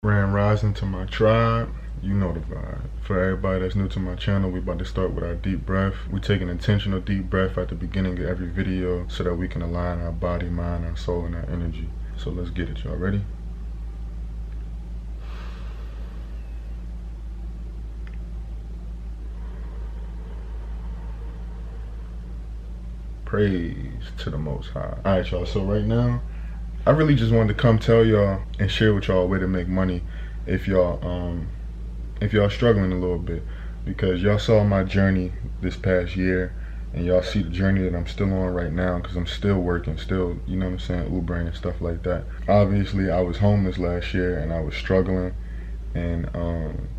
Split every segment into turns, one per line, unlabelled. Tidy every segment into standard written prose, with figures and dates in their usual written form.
Grand rising to my tribe. You know the vibe. For everybody that's new to my channel, we about to start with our deep breath. We take an intentional deep breath at the beginning of every video so that we can align our body, mind, our soul, and our energy. So let's get it, y'all ready? Praise to the Most High. Alright, y'all, so right now, I really just wanted to come tell y'all and share with y'all a way to make money if y'all struggling a little bit, because y'all saw my journey this past year and y'all see the journey that I'm still on right now, because I'm still working, still, you know what I'm saying, Ubering and stuff like that. Obviously I was homeless last year and I was struggling, and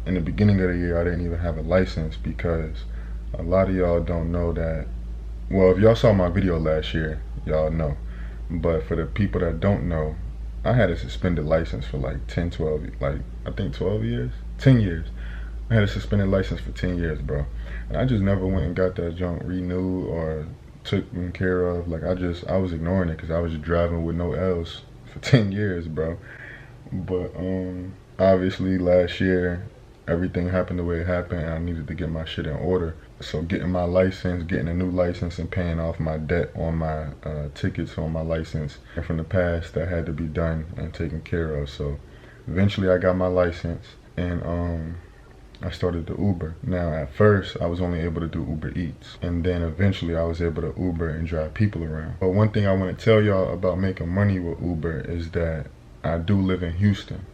in the beginning of the year I didn't even have a license, because a lot of y'all don't know that. Well, if y'all saw my video last year, y'all know. But for the people that don't know, I had a suspended license for like 10, 12, like I think 12 years? 10 years. I had a suspended license for 10 years, bro. And I just never went and got that junk renewed or taken care of. Like I was ignoring it because I was just driving with no L's for 10 years, bro. But obviously last year, everything happened the way it happened, and I needed to get my shit in order. So getting my license, getting a new license, and paying off my debt on my tickets on my license and from the past, that had to be done and taken care of. So eventually I got my license, and I started to Uber. Now at first I was only able to do Uber Eats, and then eventually I was able to Uber and drive people around. But one thing I want to tell y'all about making money with Uber is that I do live in Houston.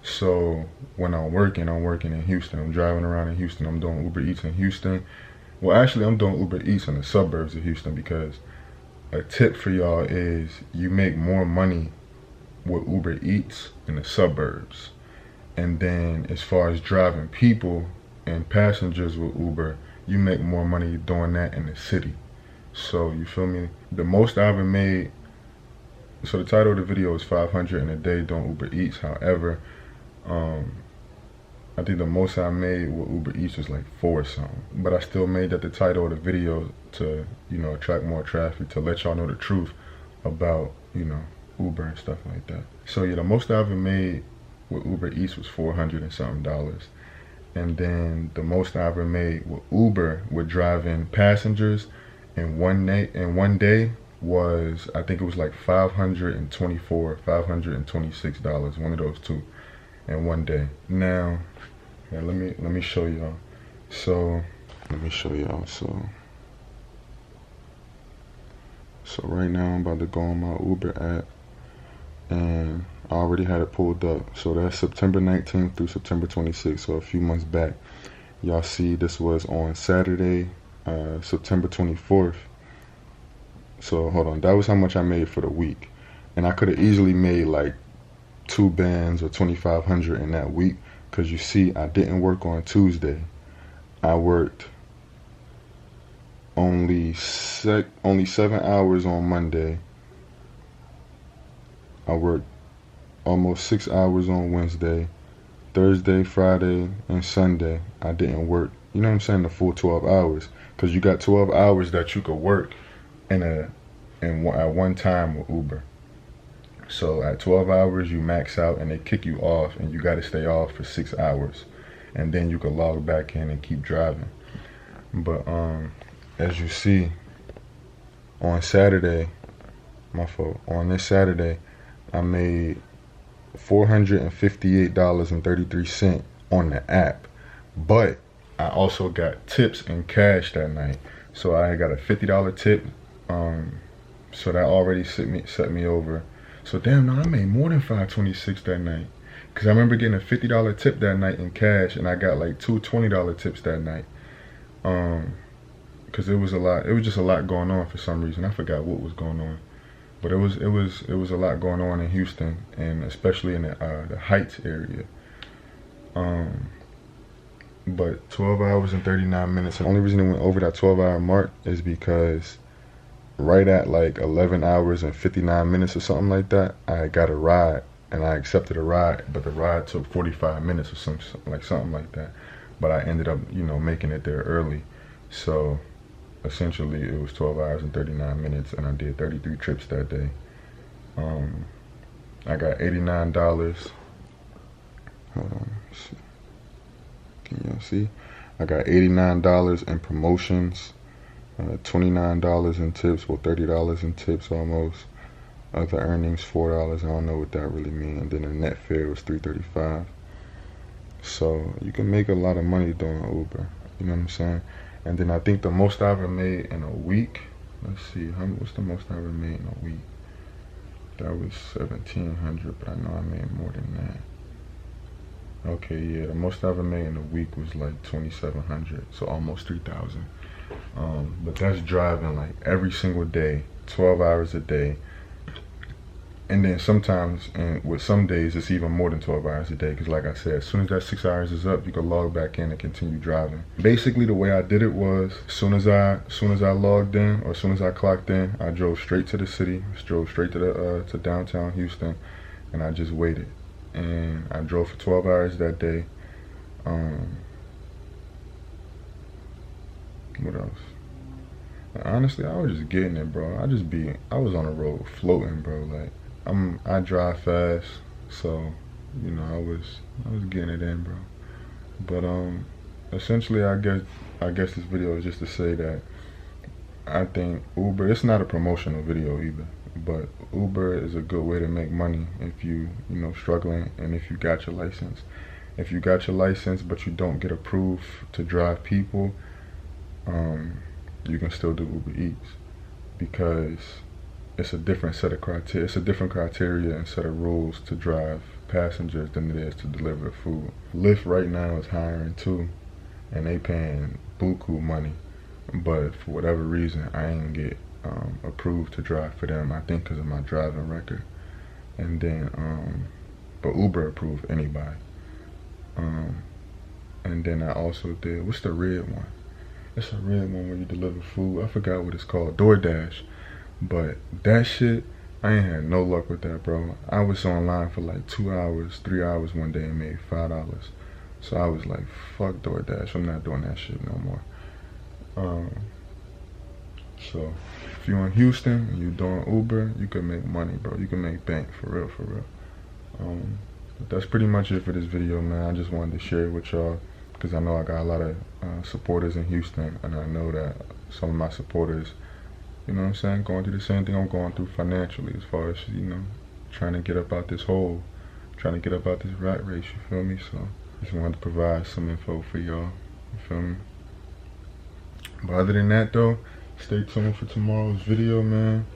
So when I'm working in Houston. I'm driving around in Houston. I'm doing Uber Eats in Houston. Well, actually, I'm doing Uber Eats in the suburbs of Houston, because a tip for y'all is you make more money with Uber Eats in the suburbs. And then as far as driving people and passengers with Uber, you make more money doing that in the city. So you feel me? The most I ever made, so the title of the video is 500 in a day doing Uber Eats. However, I think the most I made with Uber Eats was like 4 or something. But I still made that the title of the video to, you know, attract more traffic, to let y'all know the truth about, you know, Uber and stuff like that. So yeah, the most I ever made with Uber Eats was $400 and something. And then the most I ever made with Uber with driving passengers in one day was, I think it was like $524, $526, one of those two in one day. Now, yeah, let me show y'all. So let me show y'all. So right now I'm about to go on my Uber app, and I already had it pulled up. So that's September 19th through September 26th, so a few months back. Y'all see this was on Saturday, September 24th. So hold on, that was how much I made for the week. And I could have easily made like 2 bands or 2,500 in that week, because you see I didn't work on Tuesday. I worked only 7 hours on Monday. I worked almost 6 hours on Wednesday. Thursday, Friday, and Sunday I didn't work, you know what I'm saying, the full 12 hours, because you got 12 hours that you could work at one time with Uber. So at 12 hours you max out and they kick you off, and you got to stay off for 6 hours, and then you can log back in and keep driving. But as you see, on Saturday, on this Saturday, I made $458.33 on the app, but I also got tips and cash that night. So I got a $50 tip, so that already set me over. So damn, no, I made more than $526 that night, because I remember getting a $50 tip that night in cash, and I got like 2 $20 tips that night, because it was just a lot going on for some reason. I forgot what was going on, but it was a lot going on in Houston, and especially in the Heights area. But 12 hours and 39 minutes. The only reason it went over that 12-hour mark is because right at like 11 hours and 59 minutes or something like that, I got a ride, and I accepted a ride, but the ride took 45 minutes or something like that. But I ended up, you know, making it there early. So essentially it was 12 hours and 39 minutes, and I did 33 trips that day. I got $89. Hold on, let's see. Can y'all see? I got $89 in promotions, $29 in tips, well $30 in tips almost. Other earnings $4. I don't know what that really means. And then the net fare was $3.35. So you can make a lot of money doing Uber. You know what I'm saying? And then I think the most I ever made in a week. Let's see, what's the most I ever made in a week? That was $1,700, but I know I made more than that. Okay, yeah, the most I ever made in a week was like $2,700, so almost $3,000. But that's driving like every single day, 12 hours a day. And then sometimes, and with some days, it's even more than 12 hours a day. Because like I said, as soon as that 6 hours is up, you can log back in and continue driving. Basically, the way I did it was, as soon as I logged in, or as soon as I clocked in, I drove straight to the city, drove straight to downtown Houston, and I just waited. And I drove for 12 hours that day. What else? Honestly, I was just getting it, bro. I was on the road floating, bro. Like, I drive fast, so you know I was getting it in, bro. But essentially, I guess this video is just to say that I think Uber, it's not a promotional video either, but Uber is a good way to make money if you know struggling, and if you got your license. If you got your license but you don't get approved to drive people, you can still do Uber Eats, because it's a different set of criteria. It's a different criteria and set of rules to drive passengers than it is to deliver food. Lyft right now is hiring too, and they paying buku money, but for whatever reason, I ain't get approved to drive for them. I think because of my driving record. And then, but Uber approved anybody. And then I also did, what's the red one? It's a red one where you deliver food. I forgot what it's called, DoorDash. But that shit, I ain't had no luck with that, bro. I was online for like 2 hours, 3 hours one day and made $5. So I was like, fuck DoorDash, I'm not doing that shit no more. So if you're in Houston and you're doing Uber, you can make money, bro. You can make bank, for real, for real. But that's pretty much it for this video, man. I just wanted to share it with y'all, because I know I got a lot of supporters in Houston, and I know that some of my supporters, you know what I'm saying, going through the same thing I'm going through financially, as far as, you know, trying to get up out this hole, trying to get up out this rat race, you feel me? So just wanted to provide some info for y'all, you feel me? But other than that though, stay tuned for tomorrow's video, man.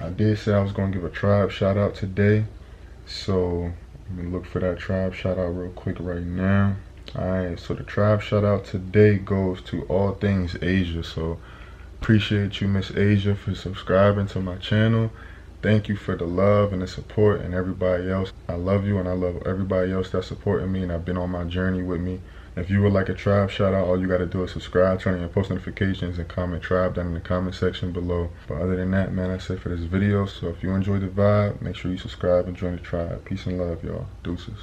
I did say I was gonna give a tribe shout out today, so let me look for that tribe shout out real quick right now. Alright, so the tribe shout out today goes to All Things Asia. So appreciate you, Miss Asia, for subscribing to my channel. Thank you for the love and the support, and everybody else. I love you, and I love everybody else that's supporting me and I've been on my journey with me. If you would like a tribe shout out, all you gotta do is subscribe, turn on your post notifications, and comment tribe down in the comment section below. But other than that, man, that's it for this video. So if you enjoyed the vibe, make sure you subscribe and join the tribe. Peace and love, y'all. Deuces.